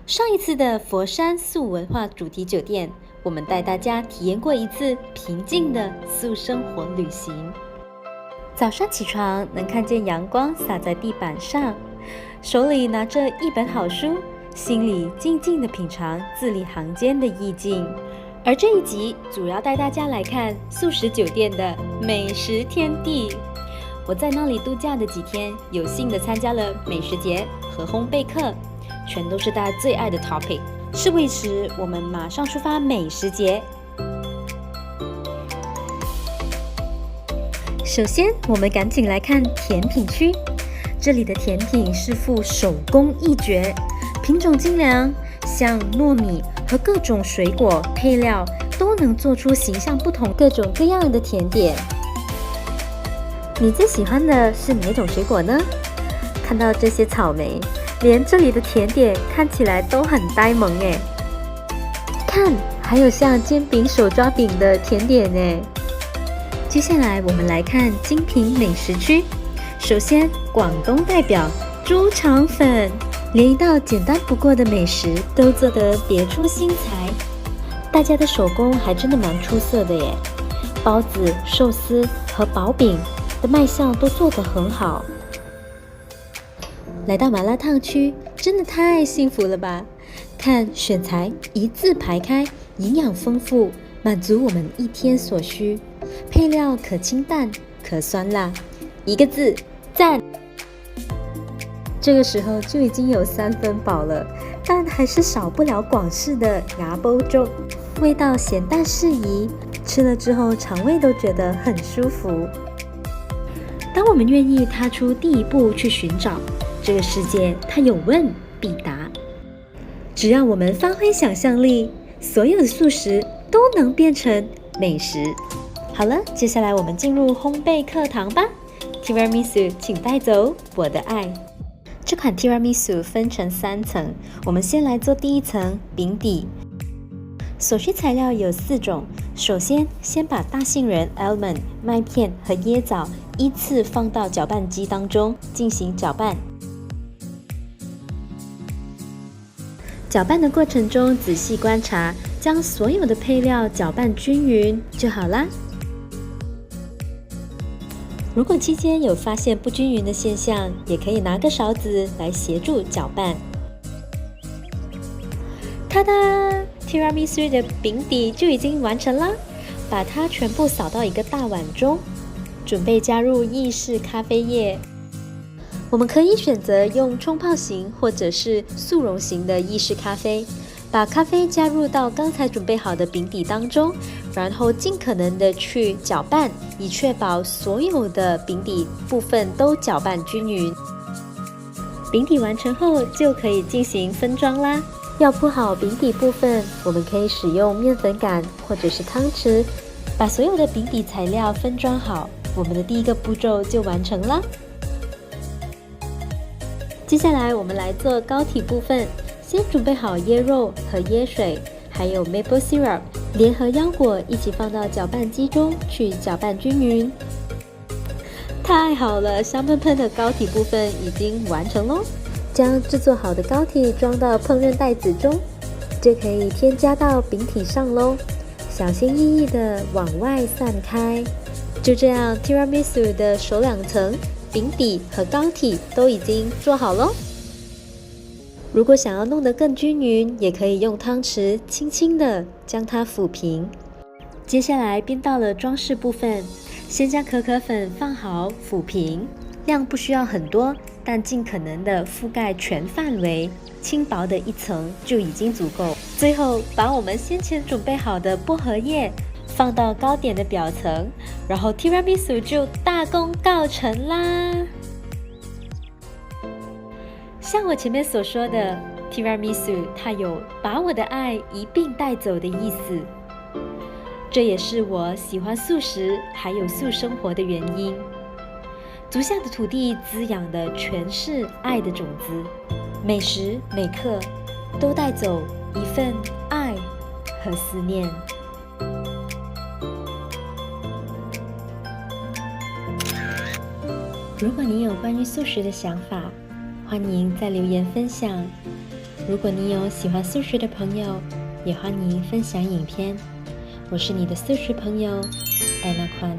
上一次的佛山素文化主题酒店，我们带大家体验过一次平静的素生活旅行。早上起床能看见阳光洒在地板上，手里拿着一本好书，心里静静地品尝字里行间的意境。而这一集主要带大家来看素食酒店的美食天地。我在那里度假的几天，有幸地参加了美食节和烘焙课，全都是大家最爱的 topic。事不宜迟，我们马上出发美食节。首先，我们赶紧来看甜品区。这里的甜品师傅手工艺绝，品种精良，像糯米和各种水果配料都能做出形象不同、各种各样的甜点。你最喜欢的是哪种水果呢？看到这些草莓，连这里的甜点看起来都很呆萌耶。看，还有像煎饼、手抓饼的甜点耶。接下来我们来看精品美食区。首先，广东代表猪肠粉，连一道简单不过的美食都做得别出心裁，大家的手工还真的蛮出色的耶。包子、寿司和薄饼的卖相都做得很好。来到麻辣烫区，真的太幸福了吧！看选材一字排开，营养丰富，满足我们一天所需。配料可清淡可酸辣，一个字赞。这个时候就已经有3分饱了，但还是少不了广式的牙煲粥，味道咸淡适宜，吃了之后肠胃都觉得很舒服。当我们愿意踏出第一步去寻找，这个世界它有问必答。只要我们发挥想象力，所有的素食都能变成美食。好了，接下来我们进入烘焙课堂吧。Tiramisu， 请带走我的爱。这款 Tiramisu 分成3层，我们先来做第一层饼底。所需材料有4种。首先把大杏仁、almond、麦片和椰枣依次放到搅拌机当中进行搅拌。搅拌的过程中仔细观察，将所有的配料搅拌均匀就好啦。如果期间有发现不均匀的现象，也可以拿个勺子来协助搅拌。哒哒 ，Tiramisu 的饼底就已经完成啦，把它全部扫到一个大碗中，准备加入意式咖啡液。我们可以选择用冲泡型或者是速溶型的意式咖啡，把咖啡加入到刚才准备好的饼底当中，然后尽可能的去搅拌，以确保所有的饼底部分都搅拌均匀。饼底完成后就可以进行分装啦。要铺好饼底部分，我们可以使用面粉杆或者是汤匙，把所有的饼底材料分装好，我们的第一个步骤就完成了。接下来我们来做糕体部分，先准备好椰肉和椰水，还有 maple syrup， 联合腰果一起放到搅拌机中去搅拌均匀。太好了，香喷喷的糕体部分已经完成咯。将制作好的糕体装到烹饪袋子中，就可以添加到饼体上咯，小心翼翼地往外散开。就这样 Tiramisu 的首2层饼底和糕体都已经做好咯。如果想要弄得更均匀，也可以用汤匙轻轻地将它抚平。接下来便到了装饰部分，先将可可粉放好抚平，量不需要很多，但尽可能的覆盖全范围，轻薄的1层就已经足够。最后把我们先前准备好的薄荷叶放到糕点的表层，然后 Tiramisu 就大功告成啦。像我前面所说的 Tiramisu 它有把我的爱一并带走的意思，这也是我喜欢素食还有素生活的原因。足下的土地滋养的全是爱的种子，每时每刻都带走一份爱和思念。如果你有关于素食的想法，欢迎在留言分享。如果你有喜欢素食的朋友，也欢迎分享影片。我是你的素食朋友安娜宽。